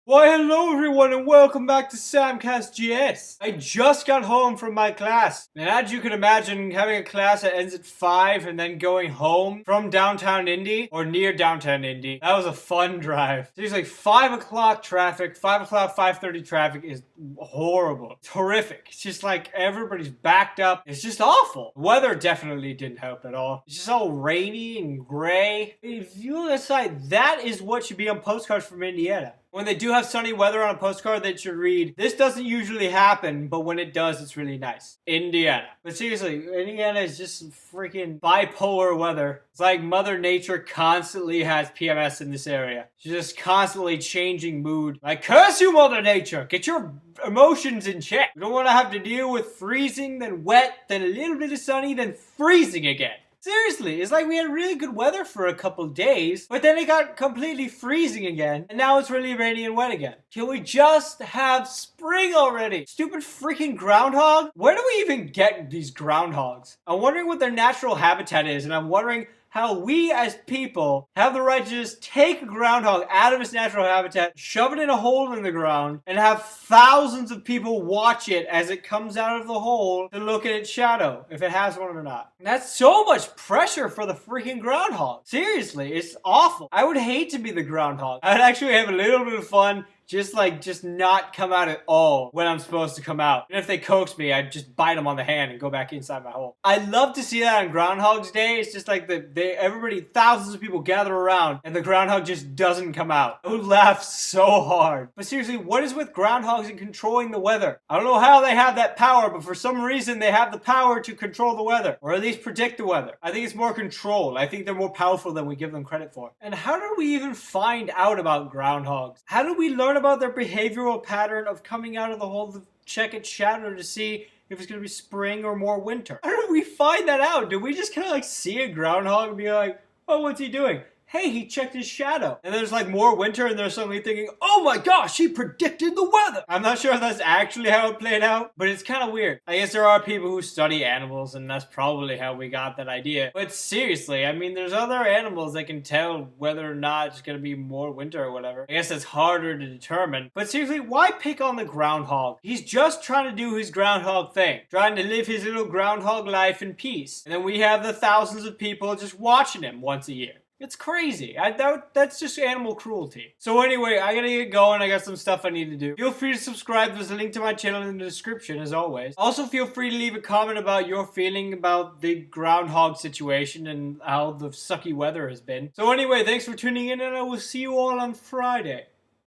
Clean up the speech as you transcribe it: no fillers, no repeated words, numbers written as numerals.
Why hello everyone and welcome back to SamCastGS. I just got home from my class. And as you can imagine, having a class that ends at 5 and then going home from downtown Indy or near downtown Indy, that was a fun drive. Seriously, 5 o'clock traffic, 5 o'clock, 5:30 traffic is horrible. It's horrific. It's just like everybody's backed up. It's just awful. The weather definitely didn't help at all. It's just all rainy and gray. If you look aside, that is what should be on postcards from Indiana. When they do have sunny weather on a postcard, they should read, "This doesn't usually happen, but when it does, it's really nice. Indiana." But seriously, Indiana is just freaking bipolar weather. It's like Mother Nature constantly has PMS in this area. She's just constantly changing mood. Like, curse you, Mother Nature! Get your emotions in check. We don't want to have to deal with freezing, then wet, then a little bit of sunny, then freezing again. Seriously, it's like we had really good weather for a couple days, but then it got completely freezing again, and now it's really rainy and wet again. Can we just have spring already? Stupid freaking groundhog? Where do we even get these groundhogs? I'm wondering what their natural habitat is, and I'm wondering how we as people have the right to just take a groundhog out of its natural habitat, shove it in a hole in the ground, and have thousands of people watch it as it comes out of the hole to look at its shadow, if it has one or not. That's so much pressure for the freaking groundhog. Seriously, it's awful. I would hate to be the groundhog. I would actually have a little bit of fun just not come out at all when I'm supposed to come out. And if they coax me, I'd just bite them on the hand and go back inside my hole. I love to see that on Groundhog's Day. It's just like everybody, thousands of people gather around and the groundhog just doesn't come out. I would laugh so hard. But seriously, what is with groundhogs and controlling the weather? I don't know how they have that power, but for some reason they have the power to control the weather, or at least predict the weather. I think it's more control. I think they're more powerful than we give them credit for. And how did we even find out about groundhogs? How did we learn about their behavioral pattern of coming out of the hole to check its shadow to see if it's going to be spring or more winter? How did we find that out? Did we just kind of like see a groundhog and be like, oh, what's he doing? Hey, he checked his shadow. And there's like more winter and they're suddenly thinking, oh my gosh, he predicted the weather. I'm not sure if that's actually how it played out, but it's kind of weird. I guess there are people who study animals and that's probably how we got that idea. But seriously, I mean, there's other animals that can tell whether or not it's going to be more winter or whatever. I guess it's harder to determine. But seriously, why pick on the groundhog? He's just trying to do his groundhog thing. Trying to live his little groundhog life in peace. And then we have the thousands of people just watching him once a year. It's crazy. That's just animal cruelty. So anyway, I gotta get going. I got some stuff I need to do. Feel free to subscribe. There's a link to my channel in the description, as always. Also, feel free to leave a comment about your feeling about the groundhog situation and how the sucky weather has been. So anyway, thanks for tuning in, and I will see you all on Friday.